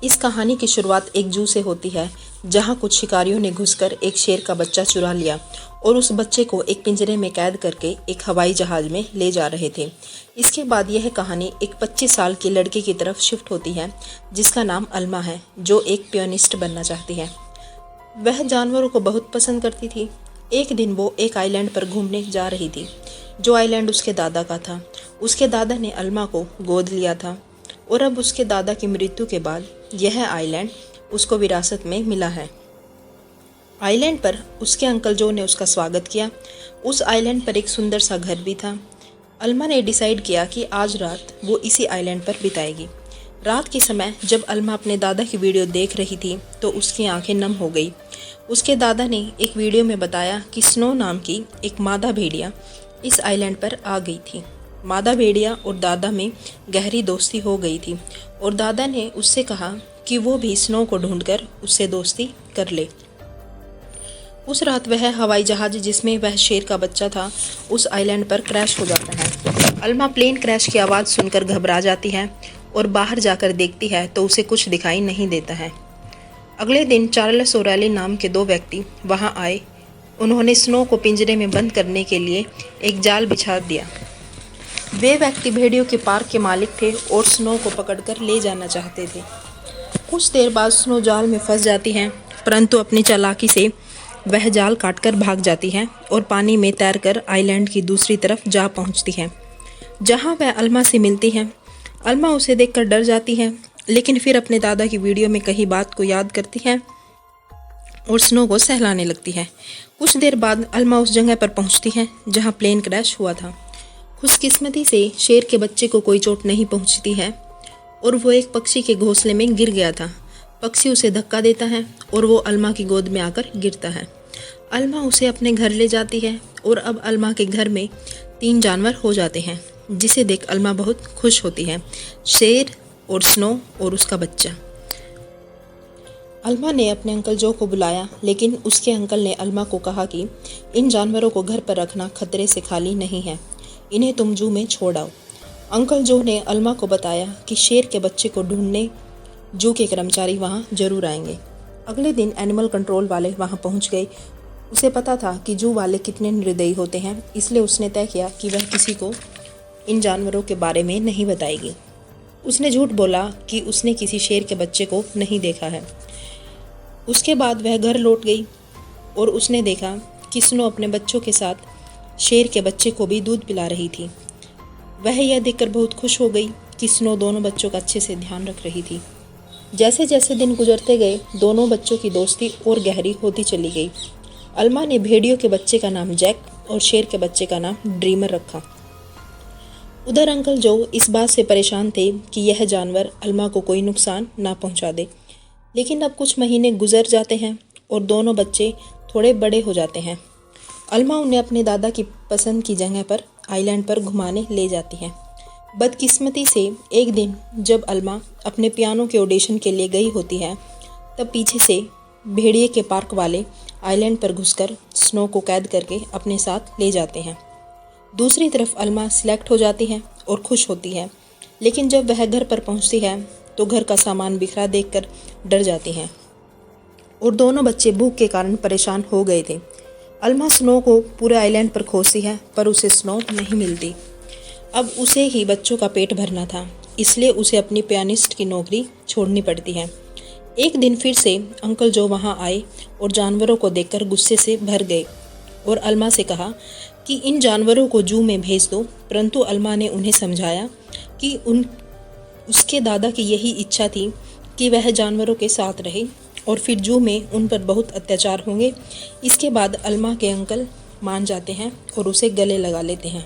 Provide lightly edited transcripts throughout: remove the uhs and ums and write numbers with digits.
इस कहानी की शुरुआत एक जू से होती है, जहां कुछ शिकारियों ने घुसकर एक शेर का बच्चा चुरा लिया और उस बच्चे को एक पिंजरे में कैद करके एक हवाई जहाज में ले जा रहे थे। इसके बाद यह कहानी एक 25 साल की लड़की की तरफ शिफ्ट होती है, जिसका नाम अल्मा है, जो एक पियानिस्ट बनना चाहती है। वह जानवरों को बहुत पसंद करती थी। एक दिन वो एक आइलैंड पर घूमने जा रही थी, जो आइलैंड उसके दादा का था। उसके दादा ने अल्मा को गोद लिया था और अब उसके दादा की मृत्यु के बाद यह आइलैंड उसको विरासत में मिला है। आइलैंड पर उसके अंकल जो ने उसका स्वागत किया। उस आइलैंड पर एक सुंदर सा घर भी था। अल्मा ने डिसाइड किया कि आज रात वो इसी आइलैंड पर बिताएगी। रात के समय जब अल्मा अपने दादा की वीडियो देख रही थी तो उसकी आंखें नम हो गई। उसके दादा ने एक वीडियो में बताया कि स्नो नाम की एक मादा भेड़िया इस आइलैंड पर आ गई थी। मादा भेड़िया और दादा में गहरी दोस्ती हो गई थी और दादा ने उससे कहा कि वो भी स्नो को ढूंढकर उससे दोस्ती कर ले। उस रात वह हवाई जहाज जिसमें वह शेर का बच्चा था उस आइलैंड पर क्रैश हो जाता है। अल्मा प्लेन क्रैश की आवाज़ सुनकर घबरा जाती है और बाहर जाकर देखती है तो उसे कुछ दिखाई नहीं देता है। अगले दिन चार्ल्स और एली नाम के 2 व्यक्ति वहां आए। उन्होंने स्नो को पिंजरे में बंद करने के लिए एक जाल बिछा दिया। वे व्यक्ति भेड़ियों के पार्क के मालिक थे और स्नो को पकड़कर ले जाना चाहते थे। कुछ देर बाद स्नो जाल में फंस जाती है, परंतु अपनी चालाकी से वह जाल काटकर भाग जाती है और पानी में तैरकर आइलैंड की दूसरी तरफ जा पहुंचती है, जहां वह अल्मा से मिलती है। अल्मा उसे देखकर डर जाती है, लेकिन फिर अपने दादा की वीडियो में कही बात को याद करती है और स्नो को सहलाने लगती है। कुछ देर बाद अल्मा उस जगह पर पहुंचती है जहां प्लेन क्रैश हुआ था। खुशकिस्मती से शेर के बच्चे को कोई चोट नहीं पहुंचती है और वो एक पक्षी के घोंसले में गिर गया था। पक्षी उसे धक्का देता है और वो अल्मा की गोद में आकर गिरता है। अल्मा उसे अपने घर ले जाती है और अब अल्मा के घर में 3 जानवर हो जाते हैं, जिसे देख अल्मा बहुत खुश होती है, शेर और स्नो और उसका बच्चा। अल्मा ने अपने अंकल जो को बुलाया, लेकिन उसके अंकल ने अल्मा को कहा कि इन जानवरों को घर पर रखना खतरे से खाली नहीं है, इन्हें तुम जू में छोड़ आओ। अंकल जो ने अल्मा को बताया कि शेर के बच्चे को ढूंढने जू के कर्मचारी वहां जरूर आएंगे। अगले दिन एनिमल कंट्रोल वाले वहां पहुंच गए। उसे पता था कि जू वाले कितने निर्दयी होते हैं, इसलिए उसने तय किया कि वह किसी को इन जानवरों के बारे में नहीं बताएगी। उसने झूठ बोला कि उसने किसी शेर के बच्चे को नहीं देखा है। उसके बाद वह घर लौट गई और उसने देखा कि स्नो अपने बच्चों के साथ शेर के बच्चे को भी दूध पिला रही थी। वह यह देखकर बहुत खुश हो गई कि स्नो दोनों बच्चों का अच्छे से ध्यान रख रही थी। जैसे जैसे दिन गुजरते गए, दोनों बच्चों की दोस्ती और गहरी होती चली गई। अल्मा ने भेड़ियों के बच्चे का नाम जैक और शेर के बच्चे का नाम ड्रीमर रखा। उधर अंकल जो इस बात से परेशान थे कि यह जानवर अल्मा को कोई नुकसान ना पहुंचा दे। लेकिन अब कुछ महीने गुजर जाते हैं और दोनों बच्चे थोड़े बड़े हो जाते हैं। अल्मा उन्हें अपने दादा की पसंद की जगह पर आइलैंड पर घुमाने ले जाती है। बदकिस्मती से एक दिन जब अल्मा अपने पियानो के ऑडिशन के लिए गई होती है, तब पीछे से भेड़िए के पार्क वाले आइलैंड पर घुसकर स्नो को कैद करके अपने साथ ले जाते हैं। दूसरी तरफ अल्मा सिलेक्ट हो जाती है और खुश होती है, लेकिन जब वह घर पर पहुंचती है तो घर का सामान बिखरा देखकर डर जाती है और दोनों बच्चे भूख के कारण परेशान हो गए थे। अल्मा स्नो को पूरे आइलैंड पर खोजती है, पर उसे स्नो नहीं मिलती। अब उसे ही बच्चों का पेट भरना था, इसलिए उसे अपनी पियानिस्ट की नौकरी छोड़नी पड़ती है। एक दिन फिर से अंकल जो वहां आए और जानवरों को देखकर गुस्से से भर गए और अल्मा से कहा कि इन जानवरों को जू में भेज दो, परंतु अल्मा ने उन्हें समझाया कि उसके दादा की यही इच्छा थी कि वह जानवरों के साथ रहे और फिर जू में उन पर बहुत अत्याचार होंगे। इसके बाद अल्मा के अंकल मान जाते हैं और उसे गले लगा लेते हैं।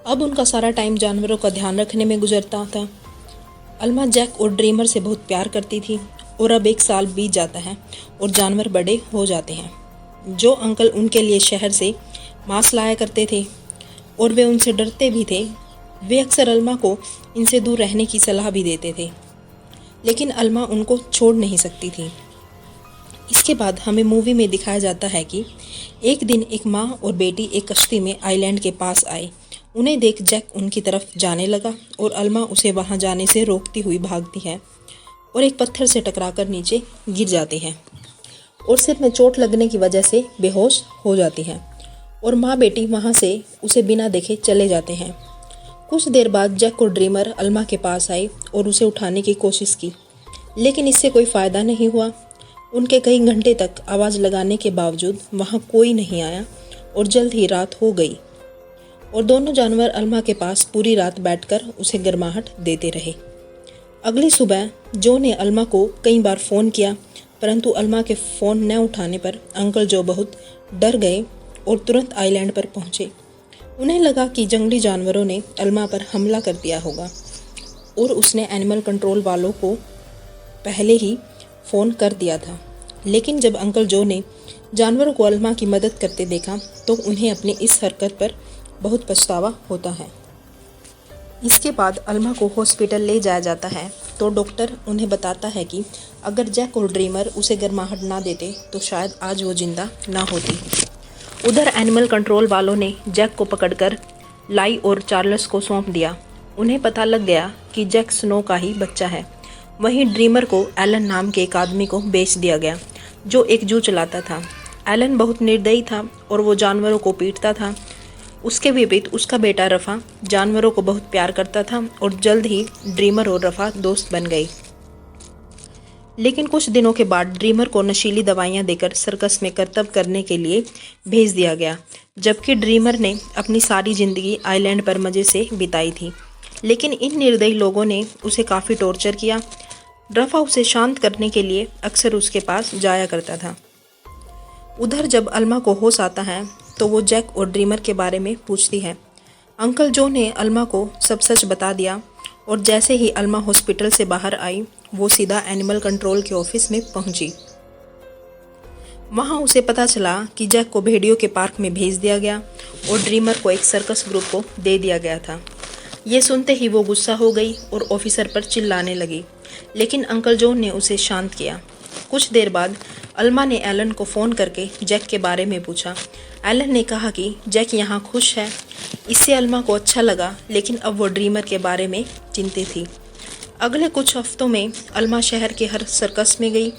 अब उनका सारा टाइम जानवरों का ध्यान रखने में गुजरता था। अल्मा जैक और ड्रीमर से बहुत प्यार करती थी और अब 1 साल बीत जाता है और जानवर बड़े हो जाते हैं। जो अंकल उनके लिए शहर से मांस लाया करते थे और वे उनसे डरते भी थे, वे अक्सर अल्मा को इनसे दूर रहने की सलाह भी देते थे, लेकिन अल्मा उनको छोड़ नहीं सकती थी। इसके बाद हमें मूवी में दिखाया जाता है कि एक दिन एक माँ और बेटी एक कश्ती में आइलैंड के पास आए उन्हें देख जैक उनकी तरफ जाने लगा और अल्मा उसे वहां जाने से रोकती हुई भागती है और एक पत्थर से टकराकर नीचे गिर जाती है और सिर में चोट लगने की वजह से बेहोश हो जाती है और माँ बेटी वहां से उसे बिना देखे चले जाते हैं। कुछ देर बाद जैक और ड्रीमर अल्मा के पास आए और उसे उठाने की कोशिश की, लेकिन इससे कोई फ़ायदा नहीं हुआ। उनके कई घंटे तक आवाज़ लगाने के बावजूद वहाँ कोई नहीं आया और जल्द ही रात हो गई और दोनों जानवर अल्मा के पास पूरी रात बैठकर उसे गर्माहट देते रहे। अगली सुबह जो ने अल्मा को कई बार फ़ोन किया, परंतु अल्मा के फ़ोन न उठाने पर अंकल जो बहुत डर गए और तुरंत आइलैंड पर पहुँचे। उन्हें लगा कि जंगली जानवरों ने अल्मा पर हमला कर दिया होगा और उसने एनिमल कंट्रोल वालों को पहले ही फ़ोन कर दिया था। लेकिन जब अंकल जो ने जानवरों को अल्मा की मदद करते देखा तो उन्हें अपनी इस हरकत पर बहुत पछतावा होता है। इसके बाद अल्मा को हॉस्पिटल ले जाया जाता है तो डॉक्टर उन्हें बताता है कि अगर जैक और ड्रीमर उसे गर्माहट ना देते तो शायद आज वो जिंदा ना होती। उधर एनिमल कंट्रोल वालों ने जैक को पकड़कर लाई और चार्ल्स को सौंप दिया। उन्हें पता लग गया कि जैक स्नो का ही बच्चा है। वहीं ड्रीमर को एलन नाम के एक आदमी को बेच दिया गया जो एक जू चलाता था। एलन बहुत निर्दयी था और वो जानवरों को पीटता था। उसके विपरीत उसका बेटा रफ़ा जानवरों को बहुत प्यार करता था और जल्द ही ड्रीमर और रफ़ा दोस्त बन गए। लेकिन कुछ दिनों के बाद ड्रीमर को नशीली दवाइयां देकर सर्कस में करतब करने के लिए भेज दिया गया, जबकि ड्रीमर ने अपनी सारी ज़िंदगी आइलैंड पर मज़े से बिताई थी। लेकिन इन निर्दयी लोगों ने उसे काफ़ी टॉर्चर किया। रफ़ा उसे शांत करने के लिए अक्सर उसके पास जाया करता था। उधर जब अल्मा को होश आता है तो वो जैक और ड्रीमर के बारे में पूछती है। अंकल जो ने अल्मा को सब सच बता दिया और जैसे ही अल्मा हॉस्पिटल से बाहर आई वो सीधा एनिमल कंट्रोल के ऑफिस में पहुंची। वहां उसे पता चला कि जैक को भेड़ियों के पार्क में भेज दिया गया और ड्रीमर को एक सर्कस ग्रुप को दे दिया गया था। ये सुनते ही वो गुस्सा हो गई और ऑफिसर पर चिल्लाने लगी, लेकिन अंकल जॉन ने उसे शांत किया। कुछ देर बाद अल्मा ने एलन को फ़ोन करके जैक के बारे में पूछा। एलन ने कहा कि जैक यहाँ खुश है। इससे अल्मा को अच्छा लगा, लेकिन अब वो ड्रीमर के बारे में चिंतित थी। अगले कुछ हफ्तों में अल्मा शहर के हर सर्कस में गई,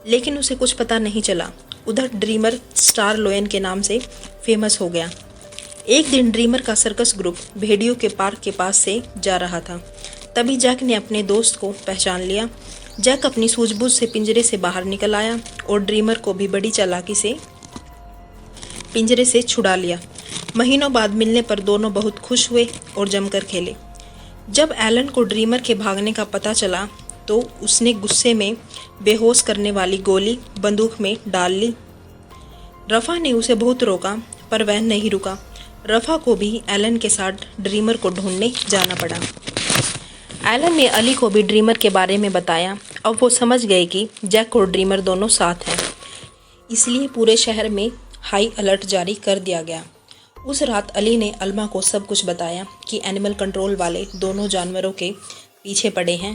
लेकिन उसे कुछ पता नहीं चला। उधर ड्रीमर स्टार लोयन के नाम से फेमस हो गया। एक दिन ड्रीमर का सर्कस ग्रुप भेड़ियों के पार्क के पास से जा रहा था। तभी जैक ने अपने दोस्त को पहचान लिया। जैक अपनी सूझबूझ से पिंजरे से बाहर निकल आया और ड्रीमर को भी बड़ी चालाकी से पिंजरे से छुड़ा लिया। महीनों बाद मिलने पर दोनों बहुत खुश हुए और जमकर खेले। जब एलन को ड्रीमर के भागने का पता चला तो उसने गुस्से में बेहोश करने वाली गोली बंदूक में डाल ली। रफ़ा ने उसे बहुत रोका, पर वह नहीं रुका। रफ़ा को भी एलन के साथ ड्रीमर को ढूंढने जाना पड़ा। एलन ने अली को भी ड्रीमर के बारे में बताया। अब वो समझ गए कि जैक और ड्रीमर दोनों साथ हैं, इसलिए पूरे शहर में हाई अलर्ट जारी कर दिया गया। उस रात अली ने अल्मा को सब कुछ बताया कि एनिमल कंट्रोल वाले दोनों जानवरों के पीछे पड़े हैं।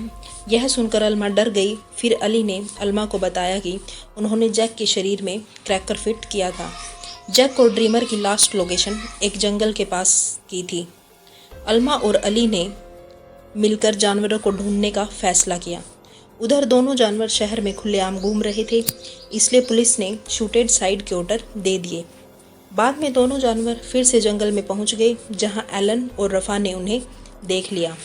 यह सुनकर अल्मा डर गई। फिर अली ने अल्मा को बताया कि उन्होंने जैक के शरीर में क्रैकर फिट किया था। जैक और ड्रीमर की लास्ट लोकेशन एक जंगल के पास की थी। अल्मा और अली ने मिलकर जानवरों को ढूंढने का फैसला किया। उधर दोनों जानवर शहर में खुलेआम घूम रहे थे, इसलिए पुलिस ने शूटेड साइड के ऑर्डर दे दिए। बाद में दोनों जानवर फिर से जंगल में पहुंच गए, जहां एलन और रफ़ा ने उन्हें देख लिया।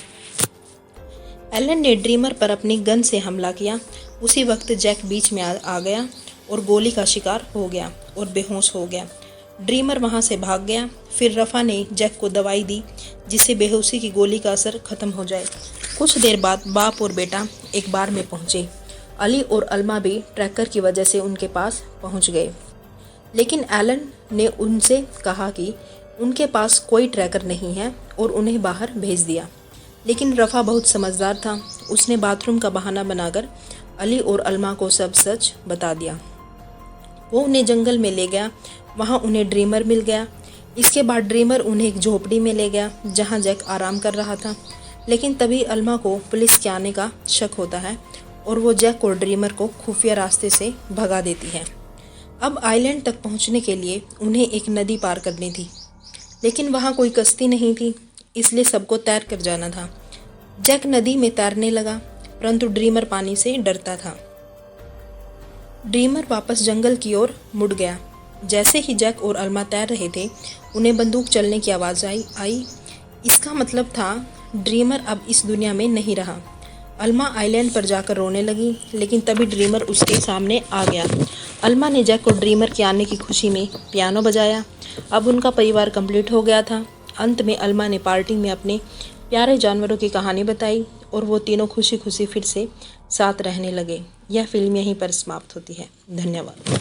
एलन ने ड्रीमर पर अपनी गन से हमला किया। उसी वक्त जैक बीच में आ गया और गोली का शिकार हो गया और बेहोश हो गया। ड्रीमर वहां से भाग गया। फिर रफ़ा ने जैक को दवाई दी जिससे बेहोशी की गोली का असर खत्म हो जाए। कुछ देर बाद बाप और बेटा एक बार में पहुंचे। अली और अल्मा भी ट्रैकर की वजह से उनके पास पहुंच गए, लेकिन एलन ने उनसे कहा कि उनके पास कोई ट्रैकर नहीं है और उन्हें बाहर भेज दिया। लेकिन रफ़ा बहुत समझदार था। उसने बाथरूम का बहाना बनाकर अली और अल्मा को सब सच बता दिया। वो उन्हें जंगल में ले गया। वहाँ उन्हें ड्रीमर मिल गया। इसके बाद ड्रीमर उन्हें एक झोपड़ी में ले गया जहाँ जैक आराम कर रहा था। लेकिन तभी अल्मा को पुलिस के आने का शक होता है और वो जैक और ड्रीमर को खुफिया रास्ते से भगा देती है। अब आइलैंड तक पहुँचने के लिए उन्हें एक नदी पार करनी थी, लेकिन वहाँ कोई कश्ती नहीं थी, इसलिए सबको तैर कर जाना था। जैक नदी में तैरने लगा, परंतु ड्रीमर पानी से डरता था। ड्रीमर वापस जंगल की ओर मुड़ गया। जैसे ही जैक और अल्मा तैर रहे थे, उन्हें बंदूक चलने की आवाज़ आई। इसका मतलब था ड्रीमर अब इस दुनिया में नहीं रहा। अल्मा आइलैंड पर जाकर रोने लगी, लेकिन तभी ड्रीमर उसके सामने आ गया। अल्मा ने जैक और ड्रीमर के आने की खुशी में पियानो बजाया। अब उनका परिवार कंप्लीट हो गया था। अंत में अल्मा ने पार्टी में अपने प्यारे जानवरों की कहानी बताई और वो तीनों खुशी खुशी फिर से साथ रहने लगे। यह फिल्म यहीं पर समाप्त होती है। धन्यवाद।